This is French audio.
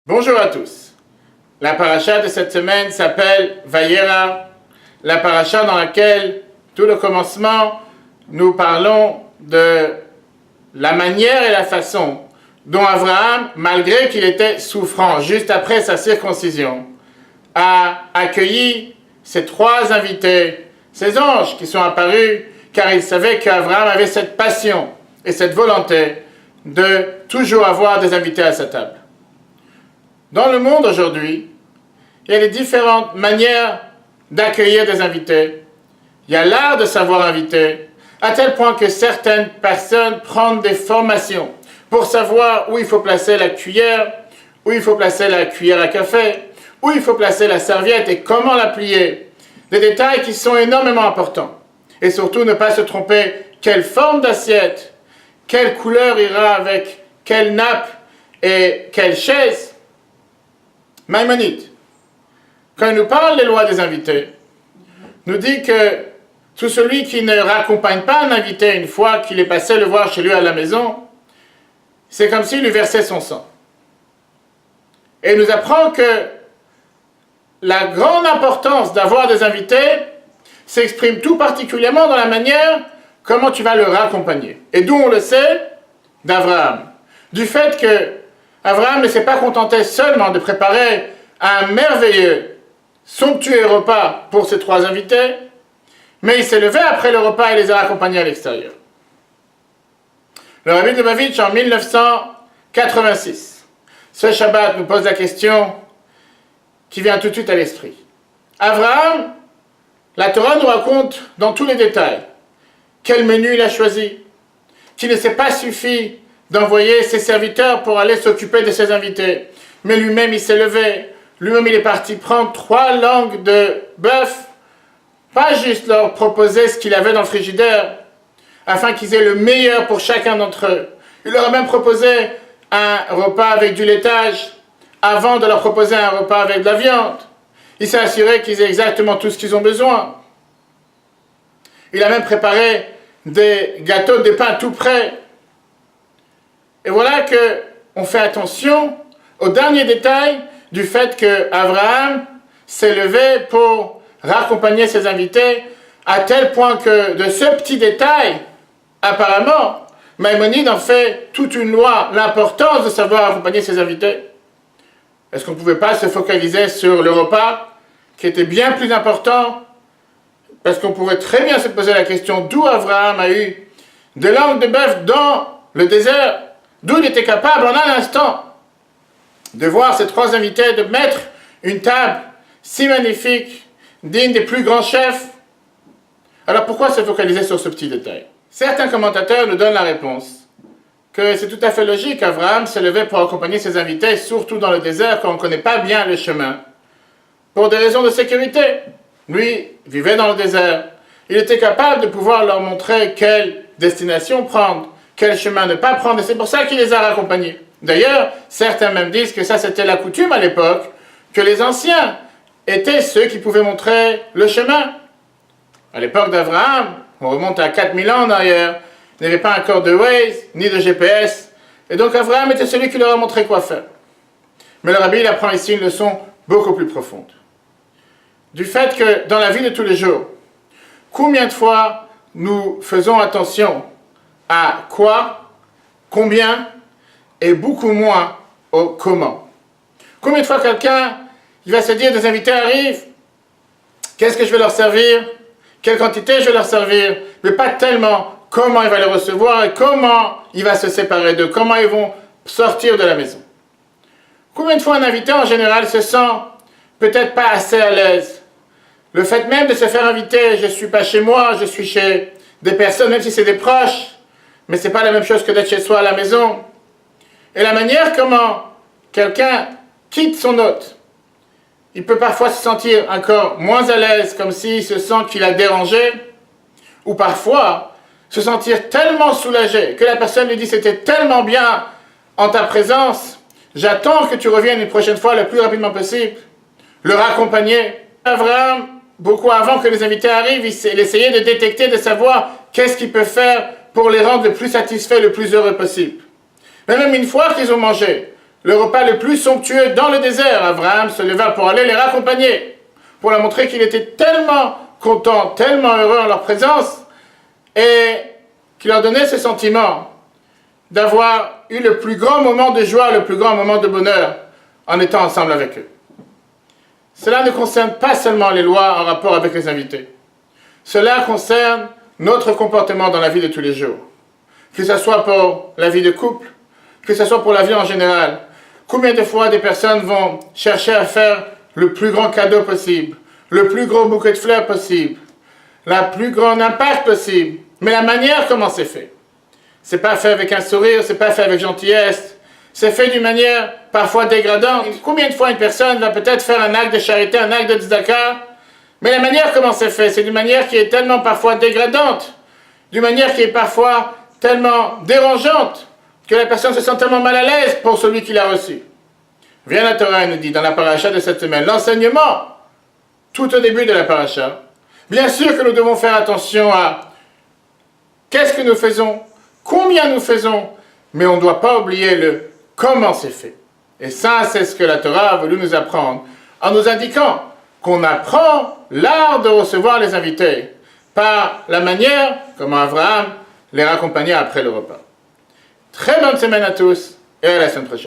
Bonjour à tous. La paracha de cette semaine s'appelle Vayera, la paracha dans laquelle, tout le commencement, nous parlons de la manière et la façon dont Abraham, malgré qu'il était souffrant juste après sa circoncision, a accueilli ces trois invités, ces anges qui sont apparus, car il savait qu'Abraham avait cette passion et cette volonté de toujours avoir des invités à sa table. Dans le monde aujourd'hui, il y a des différentes manières d'accueillir des invités. Il y a l'art de savoir inviter, à tel point que certaines personnes prennent des formations pour savoir où il faut placer la cuillère, où il faut placer la cuillère à café, où il faut placer la serviette et comment la plier. Des détails qui sont énormément importants. Et surtout, ne pas se tromper quelle forme d'assiette, quelle couleur ira avec quelle nappe et quelle chaise. Maïmonide, quand il nous parle des lois des invités, nous dit que tout celui qui ne raccompagne pas un invité une fois qu'il est passé le voir chez lui à la maison, c'est comme s'il lui versait son sang. Et il nous apprend que la grande importance d'avoir des invités s'exprime tout particulièrement dans la manière comment tu vas le raccompagner. Et d'où on le sait d'Abraham. Du fait que Abraham ne s'est pas contenté seulement de préparer un merveilleux, somptueux repas pour ses trois invités, mais il s'est levé après le repas et les a accompagnés à l'extérieur. Le Rabbi de Lubavitch, en 1986, ce Shabbat nous pose la question qui vient tout de suite à l'esprit. Abraham, la Torah nous raconte dans tous les détails quel menu il a choisi, qu'il ne s'est pas suffi d'envoyer ses serviteurs pour aller s'occuper de ses invités. Mais lui-même, il s'est levé. Lui-même, il est parti prendre 3 langues de bœuf. Pas juste leur proposer ce qu'il avait dans le frigidaire, afin qu'ils aient le meilleur pour chacun d'entre eux. Il leur a même proposé un repas avec du laitage, avant de leur proposer un repas avec de la viande. Il s'est assuré qu'ils aient exactement tout ce qu'ils ont besoin. Il a même préparé des gâteaux, des pains tout prêts. Et voilà qu'on fait attention au dernier détail du fait qu'Abraham s'est levé pour raccompagner ses invités, à tel point que de ce petit détail, apparemment, Maïmonide en fait toute une loi, l'importance de savoir accompagner ses invités. Est-ce qu'on ne pouvait pas se focaliser sur le repas, qui était bien plus important, parce qu'on pourrait très bien se poser la question d'où Abraham a eu des langues de bœuf dans le désert, d'où il était capable en un instant de voir ces 3 invités, de mettre une table si magnifique, digne des plus grands chefs. Alors pourquoi se focaliser sur ce petit détail? Certains commentateurs nous donnent la réponse que c'est tout à fait logique. Abraham s'est levé pour accompagner ses invités, surtout dans le désert quand on ne connaît pas bien le chemin, pour des raisons de sécurité. Lui vivait dans le désert. Il était capable de pouvoir leur montrer quelle destination prendre, quel chemin ne pas prendre, et c'est pour ça qu'il les a raccompagnés. D'ailleurs, certains même disent que ça c'était la coutume à l'époque, que les anciens étaient ceux qui pouvaient montrer le chemin. À l'époque d'Abraham, on remonte à 4000 ans en arrière, il n'y avait pas encore de Waze, ni de GPS, et donc Abraham était celui qui leur a montré quoi faire. Mais le Rabbi il apprend ici une leçon beaucoup plus profonde. Du fait que dans la vie de tous les jours, combien de fois nous faisons attention à quoi, combien, et beaucoup moins au comment. Combien de fois quelqu'un il va se dire, des invités arrivent, qu'est-ce que je vais leur servir, quelle quantité je vais leur servir, mais pas tellement comment il va les recevoir et comment il va se séparer d'eux, comment ils vont sortir de la maison. Combien de fois un invité en général se sent peut-être pas assez à l'aise. Le fait même de se faire inviter, je ne suis pas chez moi, je suis chez des personnes, même si c'est des proches, mais ce n'est pas la même chose que d'être chez soi à la maison. Et la manière comment quelqu'un quitte son hôte, il peut parfois se sentir encore moins à l'aise, comme s'il se sent qu'il a dérangé, ou parfois se sentir tellement soulagé que la personne lui dit c'était tellement bien en ta présence, j'attends que tu reviennes une prochaine fois le plus rapidement possible, le raccompagner. Abraham, beaucoup avant que les invités arrivent, il essayait de détecter, de savoir qu'est-ce qu'il peut faire pour les rendre le plus satisfaits, le plus heureux possible. Mais même une fois qu'ils ont mangé, le repas le plus somptueux dans le désert. Abraham se leva pour aller les raccompagner, pour leur montrer qu'il était tellement content, tellement heureux en leur présence, et qu'il leur donnait ce sentiment d'avoir eu le plus grand moment de joie, le plus grand moment de bonheur en étant ensemble avec eux. Cela ne concerne pas seulement les lois en rapport avec les invités. Cela concerne notre comportement dans la vie de tous les jours. Que ce soit pour la vie de couple, que ce soit pour la vie en général. Combien de fois des personnes vont chercher à faire le plus grand cadeau possible, le plus gros bouquet de fleurs possible, le plus grand impact possible, mais la manière comment c'est fait. C'est pas fait avec un sourire, c'est pas fait avec gentillesse, c'est fait d'une manière parfois dégradante. Combien de fois une personne va peut-être faire un acte de charité, un acte de tzedaka, mais la manière comment c'est fait, c'est d'une manière qui est tellement parfois dégradante, d'une manière qui est parfois tellement dérangeante, que la personne se sent tellement mal à l'aise pour celui qui l'a reçu. Viens la Torah nous dit dans la paracha de cette semaine, l'enseignement, tout au début de la paracha, bien sûr que nous devons faire attention à qu'est-ce que nous faisons, combien nous faisons, mais on ne doit pas oublier le comment c'est fait. Et ça, c'est ce que la Torah a voulu nous apprendre, en nous indiquant qu'on apprend l'art de recevoir les invités, par la manière comment Abraham les raccompagnait après le repas. Très bonne semaine à tous, et à la semaine prochaine.